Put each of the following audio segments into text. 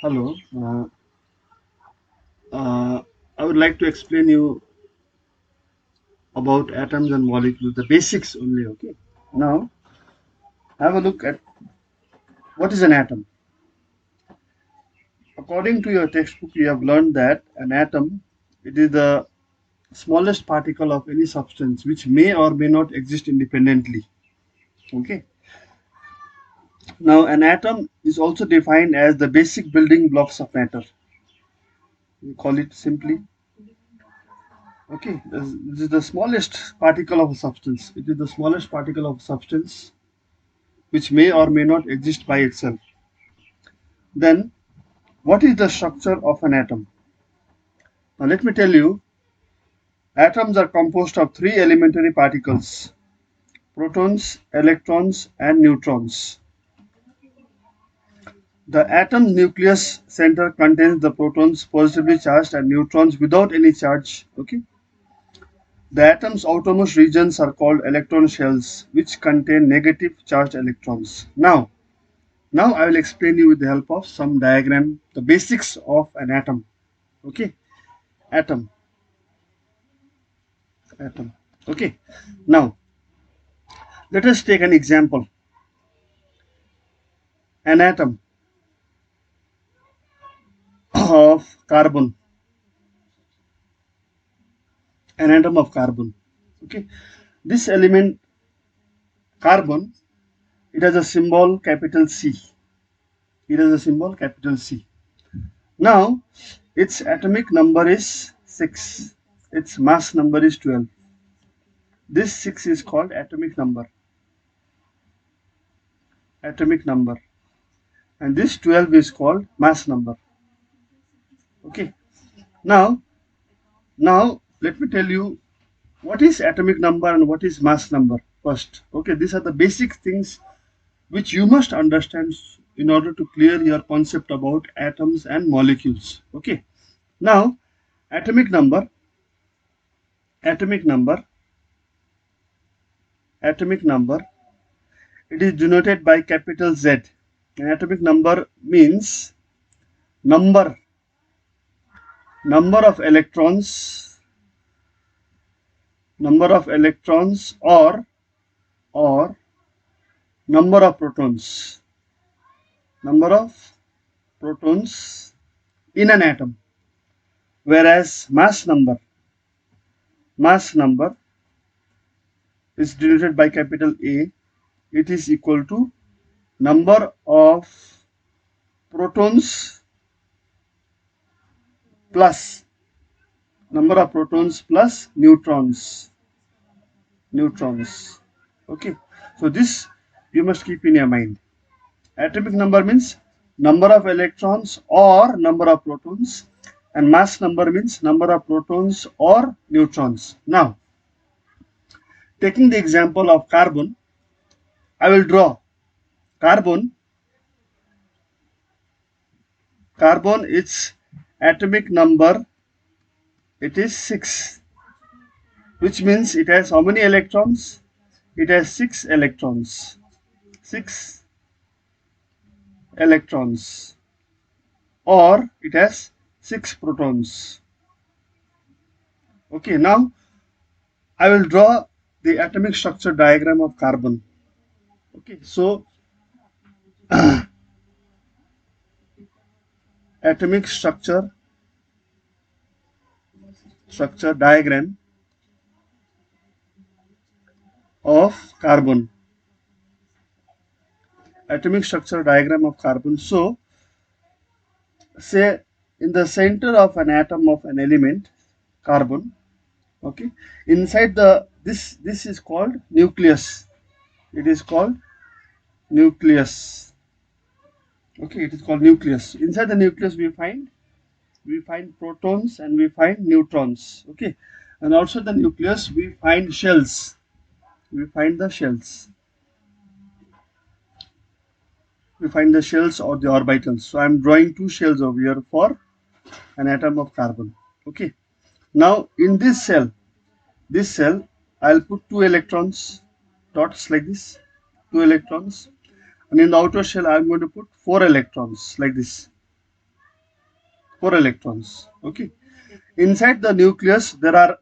Hello. Uh, I would like to explain you about atoms and molecules, the basics only. Okay. Now, have a look at what is an atom. According to your textbook, you have learned that an atom it is the smallest particle of any substance which may or may not exist independently. Okay. Now, an atom is also defined as the basic building blocks of matter. We call it simply. Okay. This is the smallest particle of a substance. It is the smallest particle of substance which may or may not exist by itself. Then, what is the structure of an atom? Now, let me tell you, atoms are composed of three elementary particles: protons, electrons, and neutrons. The atom nucleus center contains the protons positively charged and neutrons without any charge. Okay. The atom's outermost regions are called electron shells, which contain negative charged electrons. Now I will explain you with the help of some diagram the basics of an atom. Okay, atom, atom. Okay, now let us take an example. An atom of carbon, an atom of carbon. Okay, this element carbon, it has a symbol capital C. It has a symbol capital C. Now, its atomic number is 6. Its mass number is 12. This 6 is called atomic number. Atomic number. And this 12 is called mass number. Okay. Now, now let me tell you what is atomic number and what is mass number first. Okay, these are the basic things which you must understand in order to clear your concept about atoms and molecules. Okay. Now, atomic number, atomic number, atomic number, it is denoted by capital Z. An atomic number means number, number of electrons, number of electrons or number of protons, number of protons in an atom. Whereas mass number is denoted by capital A. It is equal to number of protons plus number of protons plus neutrons. Okay, so this you must keep in your mind. Atomic number means number of electrons or number of protons, and mass number means number of protons or neutrons. Now, taking the example of carbon, I will draw carbon. Carbon, its atomic number, it is 6, which means it has how many electrons? It has 6 electrons. 6 electrons, or it has 6 protons. Okay, now I will draw the atomic structure diagram of carbon. Okay, so atomic structure diagram of carbon. Atomic structure diagram of carbon. So, say in the center of an atom of an element, carbon. Okay, inside this is called nucleus. It is called nucleus. Okay, it is called nucleus. Inside the nucleus we find protons and we find neutrons. Okay, and outside the nucleus we find shells. We find the shells. We find the shells or the orbitals. So I am drawing two shells over here for an atom of carbon. Okay. Now in this cell, I'll put two electrons, dots like this, two electrons, and in the outer shell I'm going to put four electrons like this. 4 electrons. Okay. Inside the nucleus, there are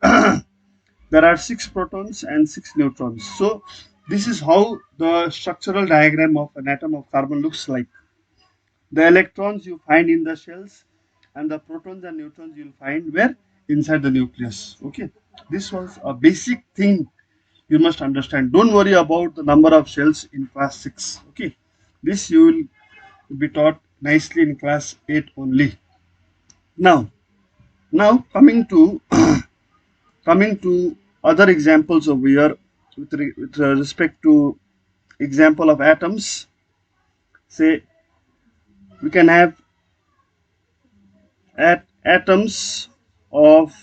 there are 6 protons and 6 neutrons. So this is how the structural diagram of an atom of carbon looks like. The electrons you find in the shells, and the protons and neutrons you'll find where inside the nucleus. Okay, this was a basic thing you must understand. Don't worry about the number of shells in class 6. Okay, this you will be taught nicely in class 8 only. Now coming to coming to other examples over here with respect to example of atoms. Say we can have atoms of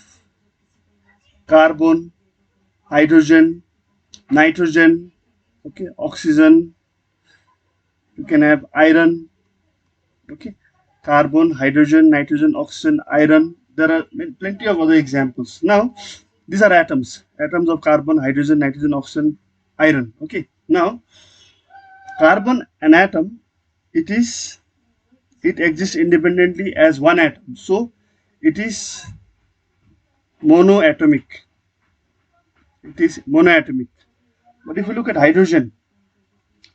carbon, hydrogen, nitrogen, okay, oxygen. You can have iron, okay, carbon, hydrogen, nitrogen, oxygen, iron. There are plenty of other examples. Now, these are atoms of carbon, hydrogen, nitrogen, oxygen, iron. Okay. Now, carbon, an atom, it exists independently as one atom. So, it is monoatomic. It is monoatomic. But if you look at hydrogen,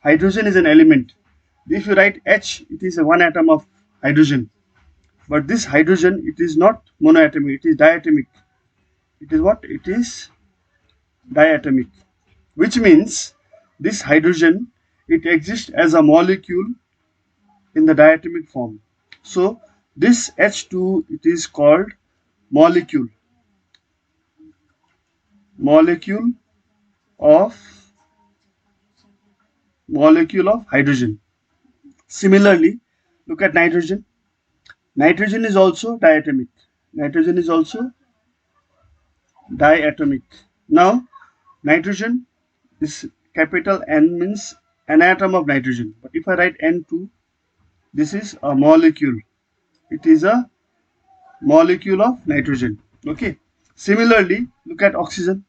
hydrogen is an element. If you write H, it is a one atom of hydrogen. But this hydrogen, it is not monoatomic, it is diatomic. It is what? It is diatomic. Which means this hydrogen, it exists as a molecule in the diatomic form. So this H2, it is called molecule. Molecule of hydrogen. Similarly, look at nitrogen. Nitrogen is also diatomic. Nitrogen is also diatomic. Now, nitrogen, this capital N means an atom of nitrogen. But if I write N2, this is a molecule. It is a molecule of nitrogen. Okay. Similarly, look at oxygen.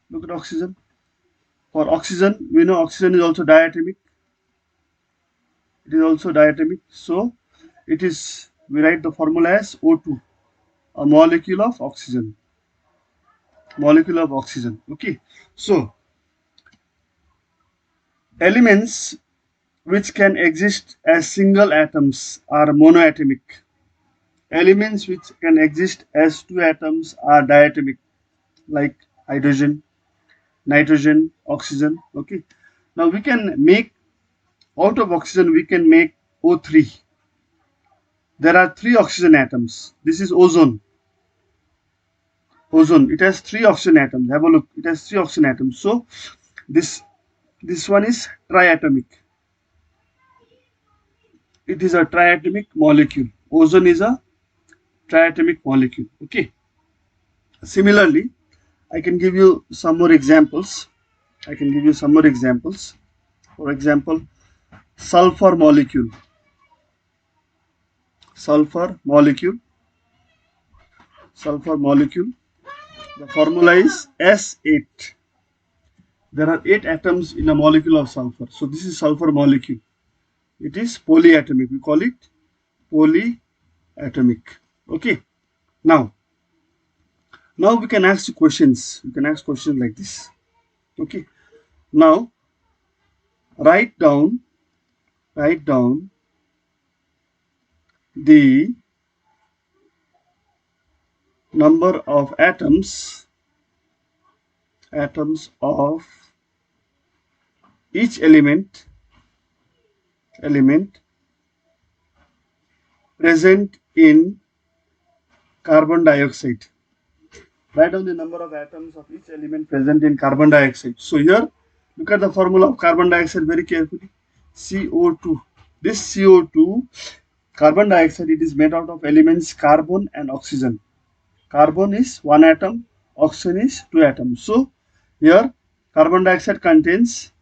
Look at oxygen. For oxygen, we know oxygen is also diatomic. It is also diatomic. So, it is, we write the formula as O2, a molecule of oxygen. Molecule of oxygen. Okay. So, elements which can exist as single atoms are monoatomic. Elements which can exist as two atoms are diatomic, like hydrogen, nitrogen, oxygen. Okay. Now we can make, out of oxygen we can make O3. There are 3 oxygen atoms. This is ozone. Ozone. It has 3 oxygen atoms. Have a look. It has 3 oxygen atoms. So this one is triatomic. It is a triatomic molecule. Ozone is a triatomic molecule. Okay. Similarly, I can give you some more examples. For example, sulfur molecule. Sulfur molecule. The formula is S8. There are 8 atoms in a molecule of sulfur. So this is sulfur molecule. It is polyatomic. We call it polyatomic. Okay. Now we can ask questions. You can ask questions like this. Okay. Now write down the number of atoms of each element present in carbon dioxide. Write down the number of atoms of each element present in carbon dioxide. So here, look at the formula of carbon dioxide very carefully. CO2. This CO2, carbon dioxide, it is made out of elements carbon and oxygen. Carbon is 1 atom, oxygen is 2 atoms. So here, carbon dioxide contains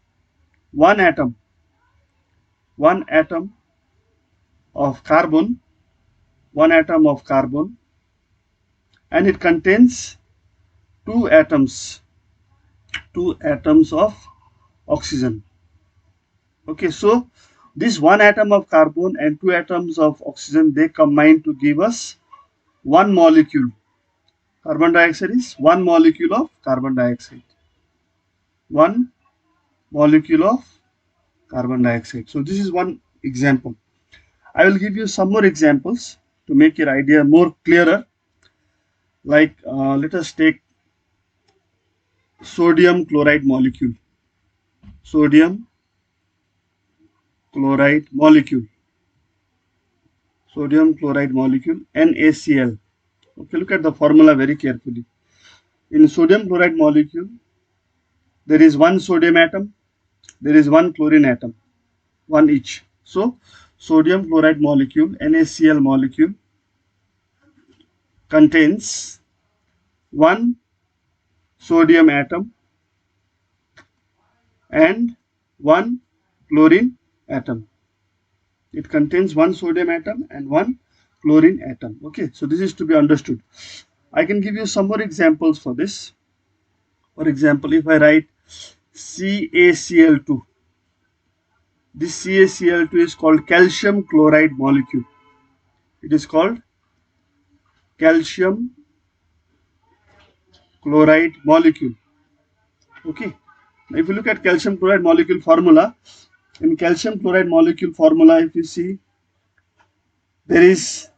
1 atom of carbon, and it contains 2 atoms of oxygen. Okay, so this 1 atom of carbon and 2 atoms of oxygen, they combine to give us one molecule. Carbon dioxide is one molecule of carbon dioxide. One molecule of carbon dioxide. So this is one example. I will give you some more examples to make your idea more clearer. Like let us take sodium chloride molecule. Sodium chloride molecule. Sodium chloride molecule NaCl. Okay, look at the formula very carefully. In sodium chloride molecule, there is one sodium atom, there is one chlorine atom, one each. So, sodium chloride molecule, NaCl molecule, contains one sodium atom and one chlorine atom. It contains one sodium atom and one chlorine atom. Okay, so this is to be understood. I can give you some more examples for this. For example, if I write CaCl2, this CaCl2 is called calcium chloride molecule. It is called calcium chloride molecule. Okay. Now, if you look at calcium chloride molecule formula, in calcium chloride molecule formula, if you see, there is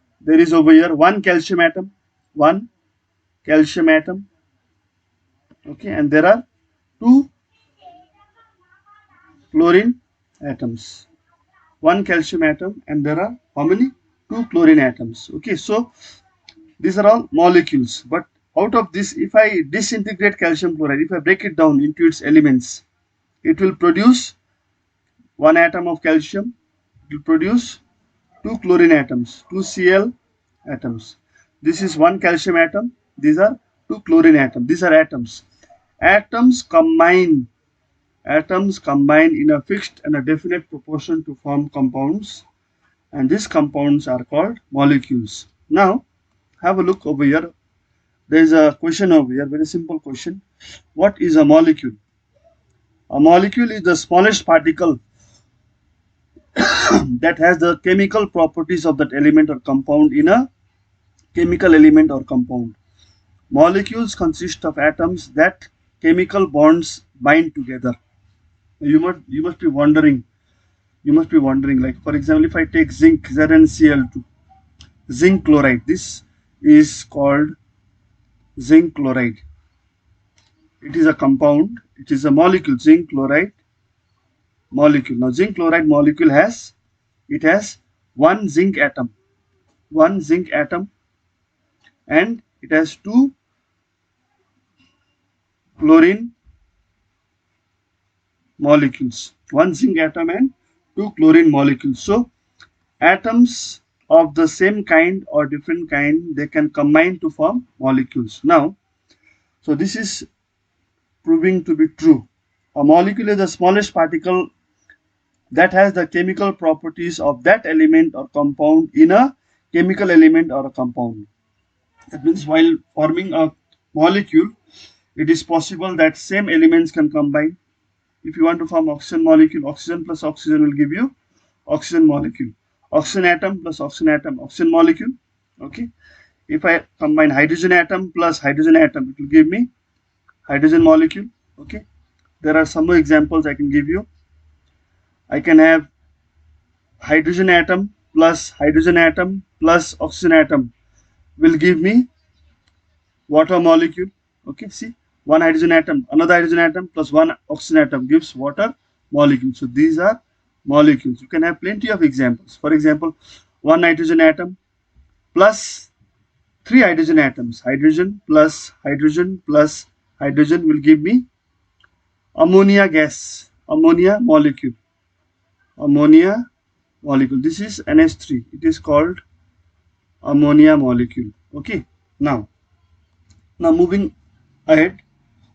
over here one calcium atom, okay, and there are two chlorine atoms, one calcium atom, and there are how many? Two chlorine atoms. Okay, so these are all molecules, but out of this, if I disintegrate calcium chloride, if I break it down into its elements, it will produce one atom of calcium, it will produce two chlorine atoms, two Cl atoms. This is one calcium atom, these are two chlorine atoms, these are atoms. Atoms combine in a fixed and a definite proportion to form compounds, and these compounds are called molecules. Now, have a look over here. There is a question over here, very simple question. What is a molecule? A molecule is the smallest particle that has the chemical properties of that element or compound in a chemical element or compound. Molecules consist of atoms that chemical bonds bind together. You must be wondering. Like for example, if I take zinc, ZnCl2, zinc chloride. This is called zinc chloride. It is a compound. It is a molecule. Zinc chloride molecule. Now, zinc chloride molecule has one zinc atom, and it has two chlorine molecules, one zinc atom and two chlorine molecules. So, atoms of the same kind or different kind, they can combine to form molecules. Now, so this is proving to be true. A molecule is the smallest particle that has the chemical properties of that element or compound in a chemical element or a compound. That means while forming a molecule, it is possible that same elements can combine. If you want to form oxygen molecule, oxygen plus oxygen will give you oxygen molecule. Oxygen atom plus oxygen atom, oxygen molecule. Okay. If I combine hydrogen atom plus hydrogen atom, it will give me hydrogen molecule. Okay. There are some more examples I can give you. I can have hydrogen atom plus oxygen atom will give me water molecule. Okay, see, one hydrogen atom, another hydrogen atom plus one oxygen atom gives water molecule. So these are molecules. You can have plenty of examples. For example, one nitrogen atom plus three hydrogen atoms. Hydrogen plus hydrogen will give me ammonia gas, ammonia molecule. Ammonia molecule. This is NH3. It is called ammonia molecule. Okay. Now moving ahead,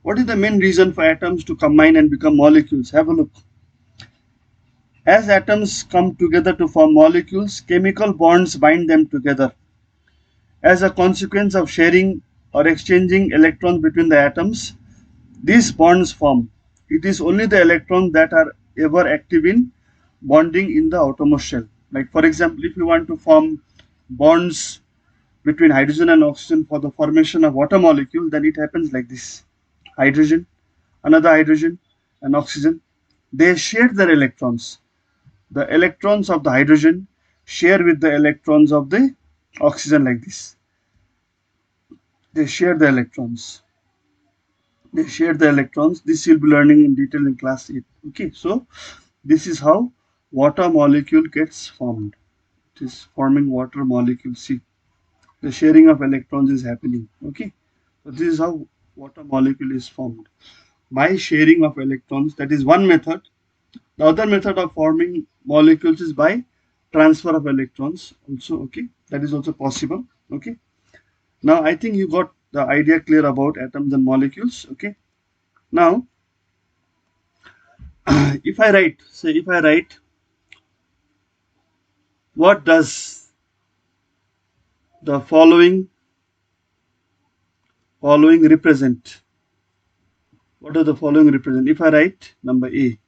what is the main reason for atoms to combine and become molecules? Have a look. As atoms come together to form molecules, chemical bonds bind them together. As a consequence of sharing or exchanging electrons between the atoms, these bonds form. It is only the electrons that are ever active in bonding in the outermost shell. Like for example, if you want to form bonds between hydrogen and oxygen for the formation of water molecule, then it happens like this. Hydrogen, another hydrogen, and oxygen, they share their electrons. The electrons of the hydrogen share with the electrons of the oxygen like this. They share the electrons. They share the electrons. This you'll be learning in detail in class 8. Okay, so this is how water molecule gets formed. It is forming water molecule. See, the sharing of electrons is happening. Okay, so this is how water molecule is formed by sharing of electrons. That is one method. The other method of forming molecules is by transfer of electrons. Also, okay, that is also possible. Okay, now I think you got the idea clear about atoms and molecules. Okay, now if I write, say if I write, what does the following represent? What does the following represent? If I write number A,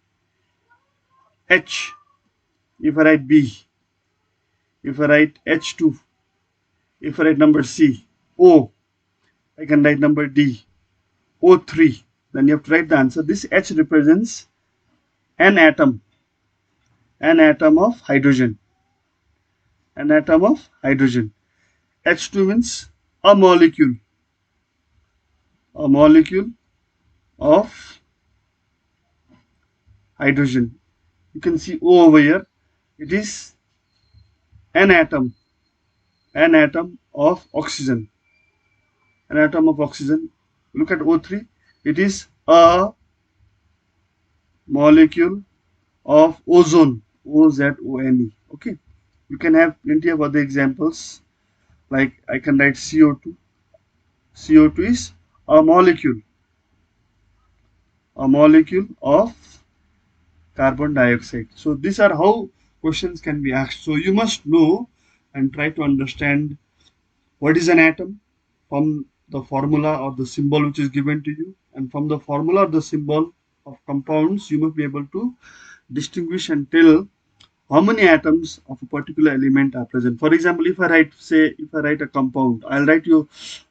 H, if I write B, if I write H2, if I write number C, O, I can write number D, O3, then you have to write the answer. This H represents an atom of hydrogen, an atom of hydrogen. H2 means a molecule of hydrogen. You can see O over here. It is an atom, an atom of oxygen, an atom of oxygen. Look at O3. It is a molecule of ozone, OZONE. Okay. You can have plenty of other examples, like I can write CO2. CO2 is a molecule of carbon dioxide. So these are how questions can be asked. So you must know and try to understand what is an atom from the formula or the symbol which is given to you, and from the formula or the symbol of compounds you must be able to distinguish and tell how many atoms of a particular element are present. For example, if I write a compound, I'll write you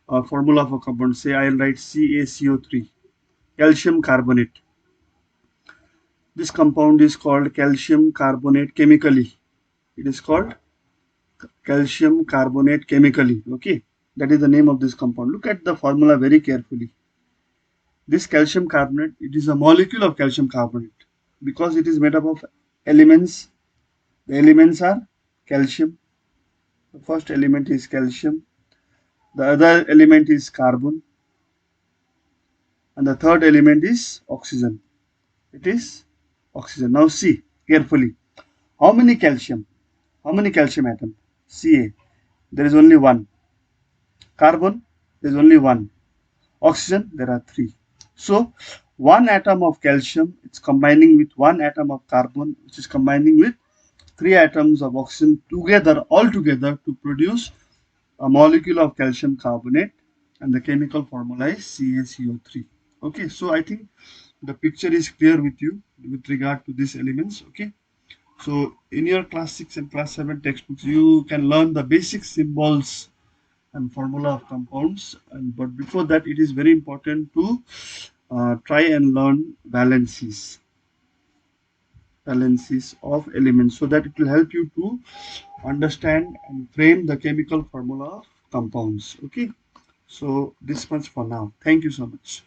a formula of a compound. Say I'll write CaCO3, calcium carbonate. This compound is called calcium carbonate chemically. It is called calcium carbonate chemically. Okay, that is the name of this compound. Look at the formula very carefully. This calcium carbonate, it is a molecule of calcium carbonate because it is made up of elements. The elements are calcium. The first element is calcium. The other element is carbon. And the third element is oxygen. It is oxygen. Now see carefully. How many calcium? How many calcium atoms? Ca. There is only one. Carbon, there is only one. Oxygen, there are three. So one atom of calcium it's combining with one atom of carbon, which is combining with three atoms of oxygen together, all together to produce a molecule of calcium carbonate, and the chemical formula is CaCO3. Okay, so I think the picture is clear with you with regard to these elements. Okay, so in your class 6 and class 7 textbooks you can learn the basic symbols and formula of compounds, and but before that it is very important to try and learn valencies of elements, so that it will help you to understand and frame the chemical formula of compounds. Okay, so this much for now. Thank you so much.